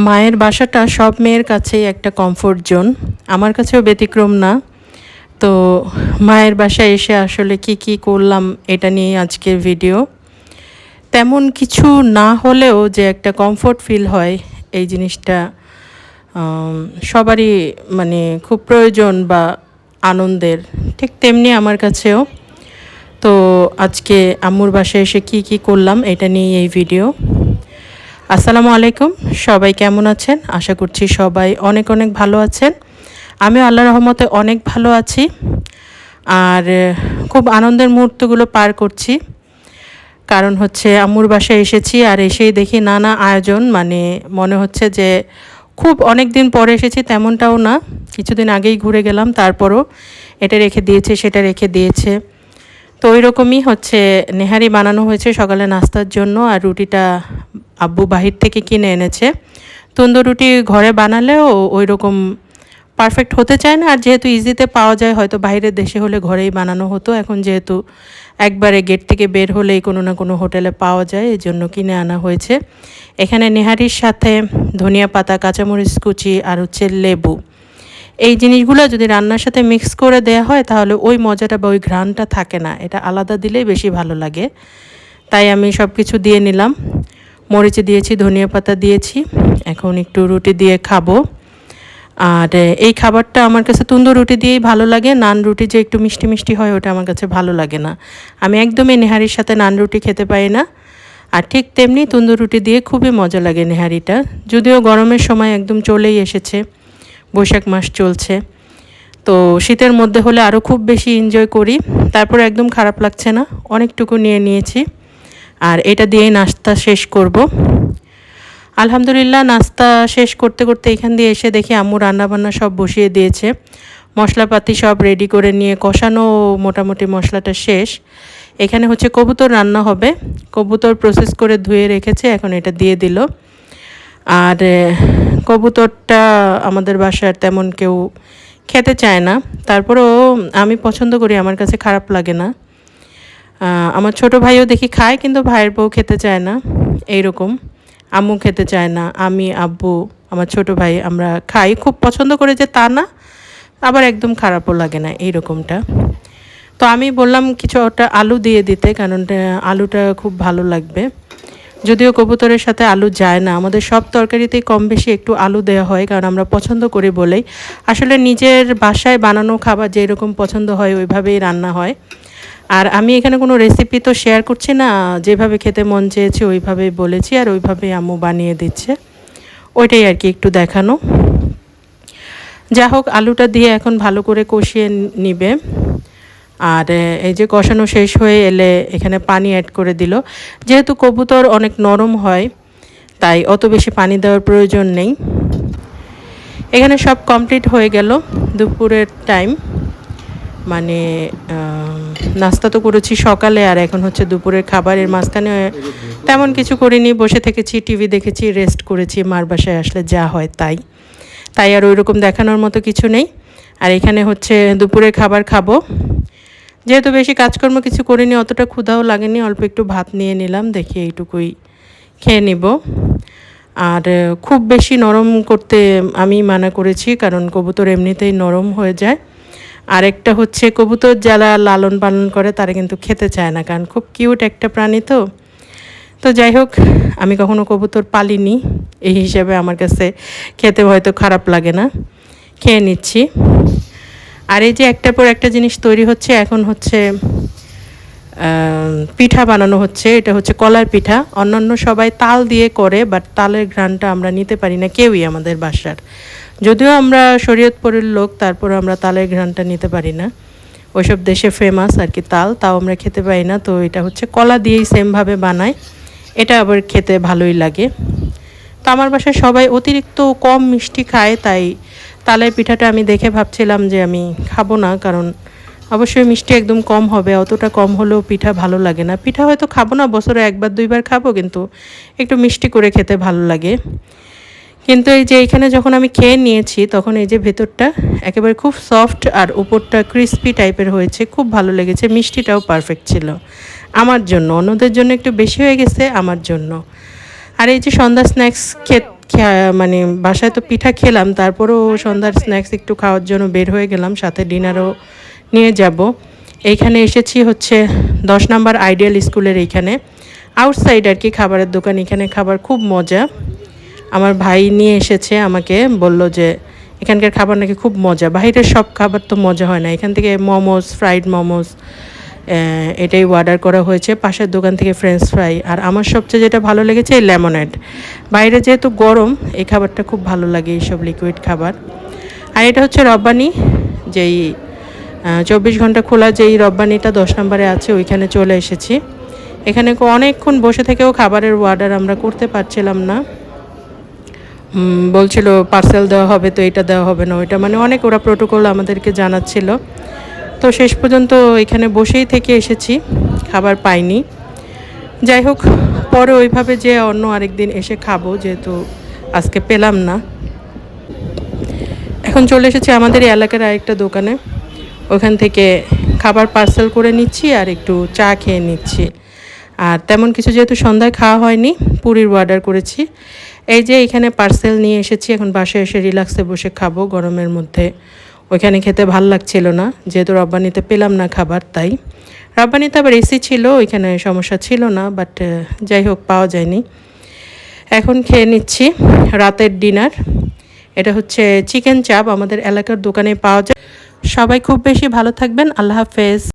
মায়ের বাসাটা সব মেয়ের কাছেই একটা কমফোর্ট জোন, আমার কাছেও ব্যতিক্রম না। তো মায়ের বাসায় এসে আসলে কি করলাম এটা নিয়ে আজকের ভিডিও। তেমন কিছু না হলেও যে একটা কমফোর্ট ফিল হয় এই জিনিসটা সবারই মানে খুব প্রয়োজন বা আনন্দের, ঠিক তেমনি আমার কাছেও। তো আজকে আম্মুর বাসায় এসে কি করলাম এটা নিয়ে এই ভিডিও। আসসালামু আলাইকুম, সবাই কেমন আছেন? আশা করছি সবাই অনেক অনেক ভালো আছেন। আমিও আল্লাহর রহমতে অনেক ভালো আছি আর খুব আনন্দের মুহূর্তগুলো পার করছি। কারণ হচ্ছে আম্মুর বাসায় এসেছি আর এসেই দেখি নানা আয়োজন, মানে মনে হচ্ছে যে খুব অনেক দিন পরে এসেছি তেমনটাও না, কিছুদিন আগেই ঘুরে গেলাম, তারপরও এটা রেখে দিয়েছে সেটা রেখে দিয়েছে। তো ওই রকমই হচ্ছে নেহারি বানানো হয়েছে সকালে নাস্তার জন্য, আর রুটিটা আব্বু বাহির থেকে কিনে এনেছে। তন্দুর রুটি ঘরে বানালেও ওই রকম পারফেক্ট হতে চায় না, আর যেহেতু ইজিতে পাওয়া যায়, হয়তো বাইরের দেশে হলে ঘরেই বানানো হতো, এখন যেহেতু একবারে গেট থেকে বের হলেই কোনো না কোনো হোটেলে পাওয়া যায়, এই জন্য কিনে আনা হয়েছে। এখানে নেহারির সাথে ধনিয়া পাতা, কাঁচামরিচ কুচি আর হচ্ছে লেবু, এই জিনিসগুলো যদি রান্নার সাথে মিক্স করে দেয়া হয় তাহলে ওই মজাটা বা ওই ঘ্রাণটা থাকে না, এটা আলাদা দিলেই বেশি ভালো লাগে। তাই আমি সব কিছু দিয়ে নিলাম, মরিচ দিয়েছি, ধনিয়া পাতা দিয়েছি। এখন একটু রুটি দিয়ে খাবো। আর এই খাবারটা আমার কাছে তন্দুর রুটি দিয়েই ভালো লাগে, নান রুটি যে একটু মিষ্টি মিষ্টি হয় ওটা আমার কাছে ভালো লাগে না। আমি একদমই নেহারির সাথে নান রুটি খেতে পারি না। আর ঠিক তেমনি তন্দুর রুটি দিয়ে খুবই মজা লাগে নেহারিটা, যদিও গরমের সময় একদম চলেই এসেছে, বৈশাখ মাস চলছে। তো শীতের মধ্যে হলে আরও খুব বেশি এনজয় করি। তারপর একদম খারাপ লাগছে না, অনেকটুকু নিয়ে নিয়েছি। আর এটা দিয়েই নাস্তা শেষ করব। আলহামদুলিল্লাহ নাস্তা শেষ করতে করতে এখান দিয়ে এসে দেখি আম্মু রান্নাবান্না সব বসিয়ে দিয়েছে, মশলাপাতি সব রেডি করে নিয়ে কষানো, মোটামুটি মশলাটা শেষ। এখানে হচ্ছে কবুতর রান্না হবে, কবুতর প্রসেস করে ধুয়ে রেখেছে, এখন এটা দিয়ে দিল। আর কবুতরটা আমাদের বাসার তেমন কেউ খেতে চায় না, তারপরেও আমি পছন্দ করি, আমার কাছে খারাপ লাগে না। আমার ছোট ভাইও দেখি খায়, কিন্তু ভাইয়ের বউ খেতে চায় না, এইরকম। আম্মু খেতে চায় না, আমি, আব্বু, আমার ছোট ভাই আমরা খাই, খুব পছন্দ করে যে তা না, আবার একদম খারাপও লাগে না, এইরকমটা। তো আমি বললাম কিছু ওটা আলু দিয়ে দিতে, কারণ আলুটা খুব ভালো লাগবে। যদিও কবুতরের সাথে আলু যায় না, আমাদের সব তরকারিতেই কম বেশি একটু আলু দেওয়া হয়, কারণ আমরা পছন্দ করি বলেই। আসলে নিজের বাসায় বানানো খাবার যেরকম পছন্দ হয় ওইভাবেই রান্না হয়। আর আমি এখানে কোনো রেসিপি তো শেয়ার করছি না, যেভাবে খেতে মন চেয়েছে ওইভাবেই বলেছি, আর ওইভাবেই আম্মু বানিয়ে দিচ্ছে, ওইটাই আর কি একটু দেখানো। যা হোক, আলুটা দিয়ে এখন ভালো করে কষিয়ে নিবে। আর এই যে কষানো শেষ হয়ে এলে এখানে পানি অ্যাড করে দিল। যেহেতু কবুতর অনেক নরম হয় তাই অত বেশি পানি দেওয়ার প্রয়োজন নেই। এখানে সব কমপ্লিট হয়ে গেল দুপুরের টাইম, মানে নাস্তা তো করেছি সকালে, আর এখন হচ্ছে দুপুরের খাবারের মাঝখানে তেমন কিছু করিনি, বসে থেকেছি, টিভি দেখেছি, রেস্ট করেছি। মার বাসায় আসলে যা হয় তাই আর ওই রকম দেখানোর মতো কিছু নেই। আর এখানে হচ্ছে দুপুরের খাবার খাবো, যেহেতু বেশি কাজকর্ম কিছু করিনি, অতটা ক্ষুধাও লাগেনি, অল্প একটু ভাত নিয়ে নিলাম, দেখি এইটুকুই খেয়ে নিব। আর খুব বেশি নরম করতে আমি মানা করেছি, কারণ কবুতর এমনিতেই নরম হয়ে যায়। আরেকটা হচ্ছে কবুতর যারা লালন পালন করে তারা কিন্তু খেতে চায় না, কারণ খুব কিউট একটা প্রাণী। তো যাই হোক, আমি কখনো কবুতর পালিনি, এই হিসাবে আমার কাছে খেতে হয়তো খারাপ লাগে না, খেয়ে নিচ্ছি। আর এই যে একটার পর একটা জিনিস তৈরি হচ্ছে, এখন হচ্ছে পিঠা বানানো হচ্ছে, এটা হচ্ছে কলার পিঠা। অন্যান্য সবাই তাল দিয়ে করে, বাট তালের ঘ্রাণটা আমরা নিতে পারি না কেউই আমাদের বাসার, যদিও আমরা শরীয়তপুরের লোক, তারপর আমরা তালের ঘ্রাণটা নিতে পারি না। ওইসব দেশে ফেমাস আর কি তাল, তাও আমরা খেতে পাই না। তো এটা হচ্ছে কলা দিয়েই সেমভাবে বানায়, এটা আবার খেতে ভালোই লাগে। তো আমার বাসায় সবাই অতিরিক্ত কম মিষ্টি খায়, তাই তালের পিঠাটা আমি দেখে ভাবছিলাম যে আমি খাবো না, কারণ অবশ্যই মিষ্টি একদম কম হবে, অতটা কম হলেও পিঠা ভালো লাগে না। পিঠা হয়তো খাবো না, বছরে একবার দুইবার খাবো, কিন্তু একটু মিষ্টি করে খেতে ভালো লাগে। কিন্তু এই যে এইখানে যখন আমি খেয়ে নিয়েছি, তখন এই যে ভেতরটা একেবারে খুব সফট আর উপরটা ক্রিস্পি টাইপের হয়েছে, খুব ভালো লেগেছে। মিষ্টিটাও পারফেক্ট ছিল আমার জন্য, অন্যদের জন্য একটু বেশি হয়ে গেছে, আমার জন্য। আর এই যে সন্ধ্যা স্ন্যাক্স মানে বাসায় তো পিঠা খেলাম, তারপরেও সন্ধ্যার স্ন্যাক্স একটু খাওয়ার জন্য বের হয়ে গেলাম, সাথে ডিনারও নিয়ে যাব। এইখানে এসেছি হচ্ছে 10 নম্বর আইডিয়াল স্কুলের এইখানে আউটসাইড আর কি খাবারের দোকান। এখানে খাবার খুব মজা। আমার ভাই নিয়ে এসেছে, আমাকে বলল যে এখানকার খাবার নাকি খুব মজা। বাইরের সব খাবার তো মজা হয় না, এখান থেকে মোমোস, ফ্রাইড মোমোস এটাই অর্ডার করা হয়েছে। পাশের দোকান থেকে ফ্রেঞ্চ ফ্রাই। আর আমার সবচেয়ে যেটা ভালো লেগেছে এই লেমনেড। বাইরে যেহেতু গরম, এই খাবারটা খুব ভালো লাগে, এইসব লিকুইড খাবার। আর এটা হচ্ছে রব্বানি, যেই 24 ঘন্টা খোলা যেই রব্বানিটা 10 নম্বরে আছে, ওইখানে চলে এসেছি। এখানে অনেকক্ষণ বসে থেকেও খাবারের অর্ডার আমরা করতে পারছিলাম না। বলছিল পার্সেল দেওয়া হবে, তো এটা দেওয়া হবে না, ওইটা মানে অনেক ওরা প্রোটোকল আমাদেরকে জানাচ্ছিল। তো শেষ পর্যন্ত এখানে বসেই থেকে এসেছি, খাবার পাইনি। যাই হোক, পরে ওইভাবে যে অন্য আরেকদিন এসে খাবো, যেহেতু আজকে পেলাম না। এখন চলে এসেছি আমাদের এই এলাকার আরেকটা দোকানে, ওখান থেকে খাবার পার্সেল করে নিচ্ছি আর একটু চা খেয়ে নিচ্ছি। আর তেমন কিছু যেহেতু সন্ধ্যায় খাওয়া হয়নি, পুরীর অর্ডার করেছি। এই যে এখানে পার্সেল নিয়ে এসেছি, এখন বাসায় এসে রিল্যাক্সে বসে খাবো গরমের মধ্যে। ওইখানে খেতে ভাল লাগছিল না, যেহেতু রব্বানিতে পেলাম না খাবার, তাই। রব্বানিতে আবার এসি ছিল, ওইখানে সমস্যা ছিল না, বাট যাই হোক পাওয়া যায়নি। এখন খেয়ে নিচ্ছি রাতের ডিনার। এটা হচ্ছে চিকেন চাপ, আমাদের এলাকার দোকানে পাওয়া যায়। সবাই খুব বেশি ভালো থাকবেন, আল্লাহ হাফেজ।